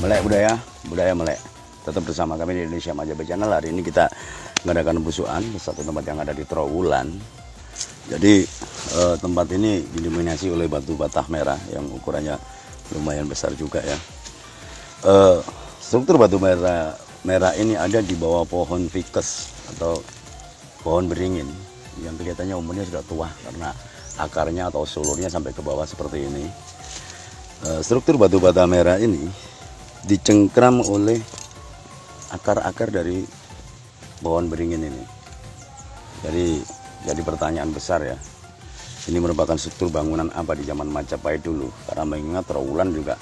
Melek budaya, budaya melek. Tetap bersama kami di Indonesia Majapahit Channel. Hari ini kita mengadakan pembusukan di satu tempat yang ada di Trowulan. Jadi tempat ini didominasi oleh batu batah merah yang ukurannya lumayan besar juga ya. Struktur batu merah ini ada di bawah pohon ficus atau pohon beringin yang kelihatannya umurnya sudah tua karena akarnya atau sulurnya sampai ke bawah seperti ini. Struktur batu bata merah ini dicengkram oleh akar-akar dari pohon beringin ini. Jadi pertanyaan besar ya, ini merupakan struktur bangunan apa di zaman Majapahit dulu? Karena mengingat Trowulan juga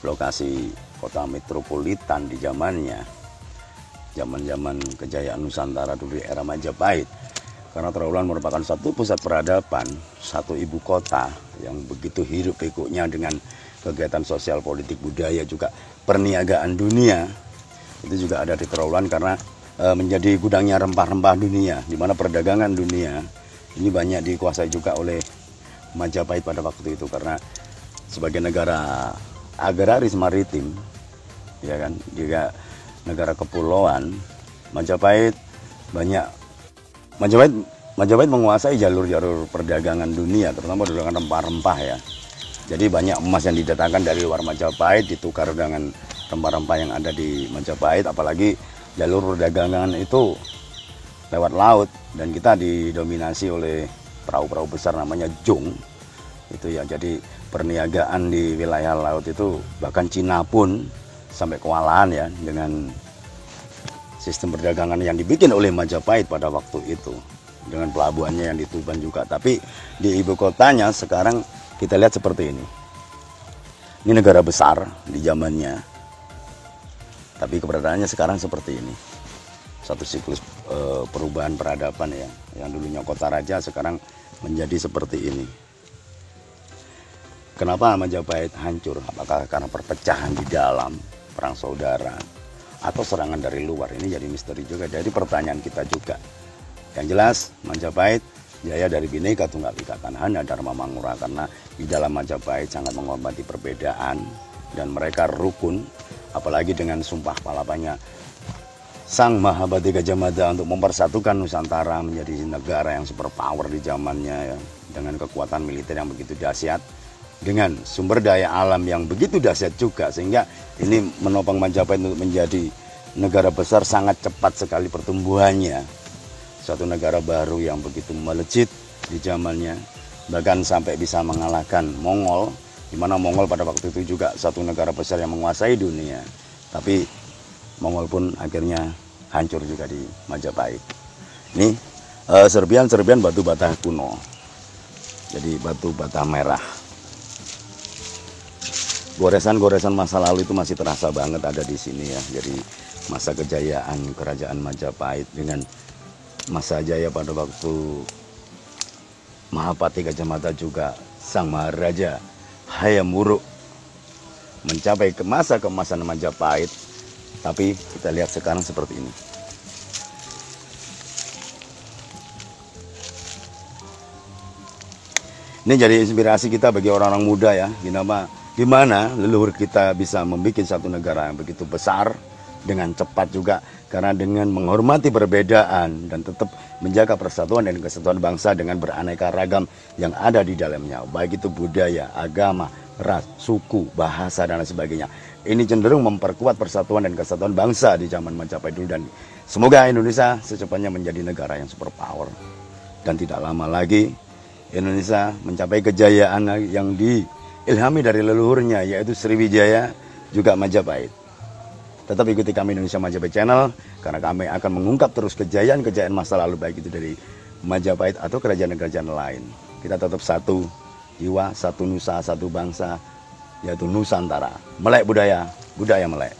lokasi kota metropolitan di zamannya, zaman kejayaan Nusantara dulu di era Majapahit. Karena Trowulan merupakan satu pusat peradaban, satu ibu kota yang begitu hiruk pikuknya dengan kegiatan sosial, politik, budaya, juga perniagaan dunia. Itu juga ada di Trowulan karena menjadi gudangnya rempah-rempah dunia, di mana perdagangan dunia ini banyak dikuasai juga oleh Majapahit pada waktu itu, karena sebagai negara agraris maritim, ya kan, juga negara kepulauan, Majapahit menguasai jalur-jalur perdagangan dunia, terutama perdagangan rempah-rempah ya. Jadi banyak emas yang didatangkan dari luar Majapahit ditukar dengan rempah-rempah yang ada di Majapahit, apalagi jalur perdagangan itu lewat laut, dan kita didominasi oleh perahu-perahu besar namanya jung itu ya. Jadi perniagaan di wilayah laut itu bahkan Cina pun sampai kewalahan ya dengan sistem perdagangan yang dibikin oleh Majapahit pada waktu itu, dengan pelabuhannya yang di Tuban juga. Tapi di ibu kotanya sekarang kita lihat seperti ini. Ini negara besar di zamannya, tapi keberadaannya sekarang seperti ini. Satu siklus perubahan peradaban ya, yang dulunya kota raja sekarang menjadi seperti ini. Kenapa Majapahit hancur? Apakah karena perpecahan di dalam, perang saudara, atau serangan dari luar? Ini jadi misteri juga, jadi pertanyaan kita juga. Yang jelas Majapahit jaya dari Bhinneka Tunggal Ika Kanahana Dharma Mangura, karena di dalam Majapahit sangat menghormati perbedaan dan mereka rukun, apalagi dengan sumpah palapanya Sang Mahabhati Gajah Mada untuk mempersatukan Nusantara menjadi negara yang super power di zamannya ya, dengan kekuatan militer yang begitu dahsyat, dengan sumber daya alam yang begitu dahsyat juga, sehingga ini menopang Majapahit untuk menjadi negara besar sangat cepat sekali pertumbuhannya. Suatu negara baru yang begitu melejit di zamannya, bahkan sampai bisa mengalahkan Mongol, di mana Mongol pada waktu itu juga satu negara besar yang menguasai dunia. Tapi Mongol pun akhirnya hancur juga di Majapahit. Ini serpian batu bata kuno. Jadi batu bata merah. Goresan-goresan masa lalu itu masih terasa banget ada di sini ya. Jadi masa kejayaan kerajaan Majapahit dengan masa jaya pada waktu Mahapati Gajah Mada juga Sang Maharaja Hayam Wuruk mencapai ke masa keemasan Majapahit. Tapi kita lihat sekarang seperti ini. Ini jadi inspirasi kita bagi orang-orang muda ya, gimana leluhur kita bisa membuat satu negara yang begitu besar dengan cepat juga, karena dengan menghormati perbedaan dan tetap menjaga persatuan dan kesatuan bangsa dengan beraneka ragam yang ada di dalamnya, baik itu budaya, agama, ras, suku, bahasa, dan lain sebagainya. Ini cenderung memperkuat persatuan dan kesatuan bangsa di zaman Majapahit dulu, dan semoga Indonesia secepatnya menjadi negara yang super power. Dan tidak lama lagi Indonesia mencapai kejayaan yang diilhami dari leluhurnya, yaitu Sriwijaya juga Majapahit. Tetap ikuti kami Indonesia Majapahit Channel, karena kami akan mengungkap terus kejayaan-kejayaan masa lalu, baik itu dari Majapahit atau kerajaan-kerajaan lain. Kita tetap satu jiwa, satu nusa, satu bangsa, yaitu Nusantara. Melek budaya, budaya melek.